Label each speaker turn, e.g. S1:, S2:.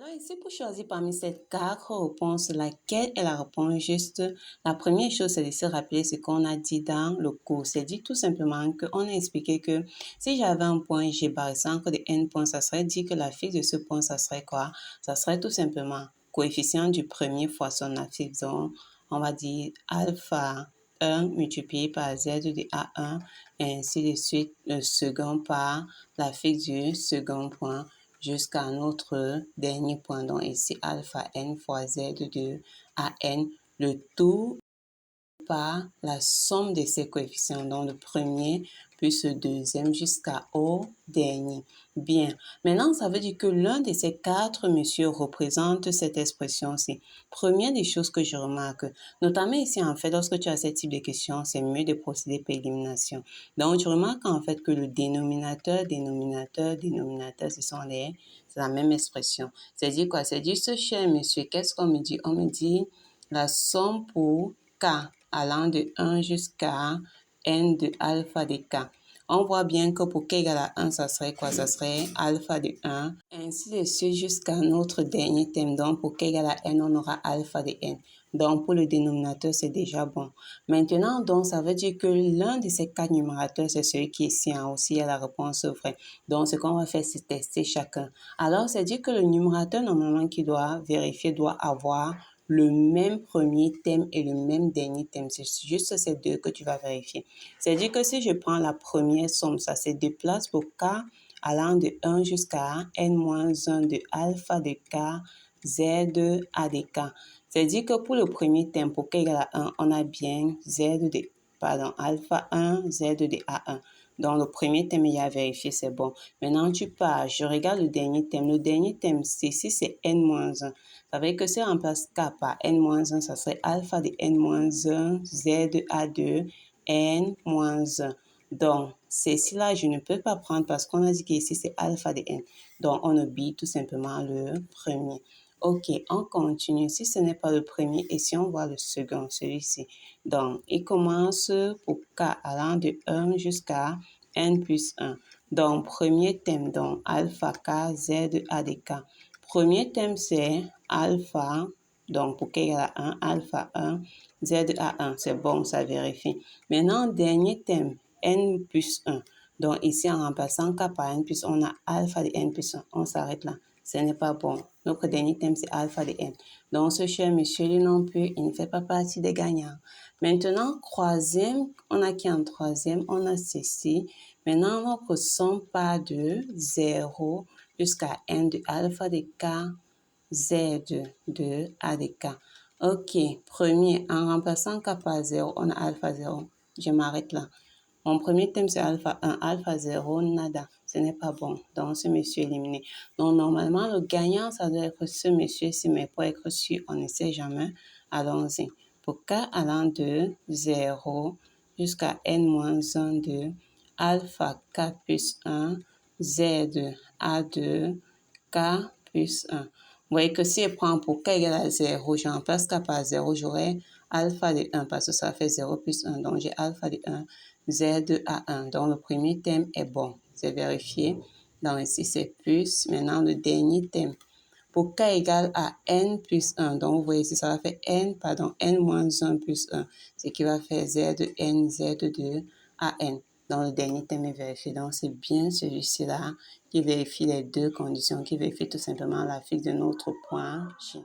S1: Alors ici, pour choisir parmi ces quatre réponses, laquelle est la réponse juste? La première chose, c'est de se rappeler ce qu'on a dit dans le cours. C'est dit tout simplement qu'on a expliqué que si j'avais un point G par exemple de n points, ça serait dit que la fixe de ce point, ça serait quoi? Ça serait tout simplement coefficient du premier fois son affixe. Donc, on va dire alpha 1 multiplié par z de A1 et ainsi de suite, le second par la fixe du second point jusqu'à notre dernier point. Donc ici, alpha n fois z de a n, le tout par la somme de ces coefficients, donc le premier plus le deuxième jusqu'au dernier. Bien, maintenant, ça veut dire que l'un de ces quatre messieurs représente cette expression-ci. Première des choses que je remarque, notamment ici, en fait, lorsque tu as ce type de questions, c'est mieux de procéder par élimination. Donc, tu remarques en fait que le dénominateur, ce sont c'est la même expression. C'est-à-dire quoi? C'est-à-dire, ce cher monsieur, qu'est-ce qu'on me dit? On me dit la somme pour k allant de 1 jusqu'à n de alpha de k. On voit bien que pour k égale à 1, ça serait quoi? Ça serait alpha de 1, ainsi de suite jusqu'à notre dernier terme. Donc, pour k égale à n, on aura alpha de n. Donc, pour le dénominateur, c'est déjà bon. Maintenant, donc, ça veut dire que l'un de ces quatre numérateurs, c'est celui qui est ici en haut, s'il y a la réponse vraie. Donc, ce qu'on va faire, c'est tester chacun. Alors, c'est dire que le numérateur, normalement, qui doit vérifier, doit avoir le même premier thème et le même dernier thème. C'est juste ces deux que tu vas vérifier. C'est-à-dire que si je prends la première somme, ça se déplace pour k allant de 1 jusqu'à n-1 de alpha de k z de a de k. C'est-à-dire que pour le premier thème, pour k égale à 1, on a bien alpha 1, z de a1. Donc, le premier thème, il y a vérifié, c'est bon. Maintenant, tu pars, je regarde le dernier thème. Le dernier thème, ici, c'est n-1. Ça veut dire que si on remplace k par n-1, ça serait alpha de n-1, z de a2, n-1. Donc, ceci-là, je ne peux pas prendre parce qu'on a dit qu'ici, c'est alpha de n. Donc, on oublie tout simplement le premier. Ok, on continue. Si ce n'est pas le premier, et si on voit le second, celui-ci. Donc, il commence pour k allant de 1 jusqu'à n plus 1. Donc, premier thème, donc alpha k, z de a de k. Premier thème, c'est alpha, donc pour k égale à 1, alpha 1, z de a1. C'est bon, ça vérifie. Maintenant, dernier thème, n plus 1. Donc, ici, en remplaçant k par n plus 1, on a alpha de n plus 1. On s'arrête là. Ce n'est pas bon. Notre dernier thème, c'est alpha de n. Donc, ce cher monsieur, lui non plus, il ne fait pas partie des gagnants. Maintenant, troisième, on a qui en troisième? On a ceci. Maintenant, notre somme part de 0 jusqu'à n de alpha de k, z de a de k. Ok, premier, en remplaçant k par 0, on a alpha 0. Je m'arrête là. Mon premier thème, c'est alpha 1, alpha 0, nada. Ce n'est pas bon. Donc, ce monsieur est éliminé. Donc, normalement, le gagnant, ça doit être ce monsieur-ci, mais pour être sûr, on ne sait jamais. Allons-y. Pour k allant de 0 jusqu'à n-1 de alpha k plus 1, z de a2, k plus 1. Vous voyez que si je prends pour k égale à 0, je remplace k par 0, j'aurai alpha de 1 parce que ça fait 0 plus 1. Donc, j'ai alpha de 1, z de a1. Donc, le premier thème est bon. C'est vérifié. Donc, ici, c'est plus. Maintenant, le dernier thème. Pour k égale à n plus 1. Donc, vous voyez ici, ça va faire n moins 1 plus 1. Ce qui va faire z de n, z de a n. Donc, le dernier thème est vérifié. Donc, c'est bien celui-ci-là qui vérifie les deux conditions, qui vérifie tout simplement la fixe de notre point J.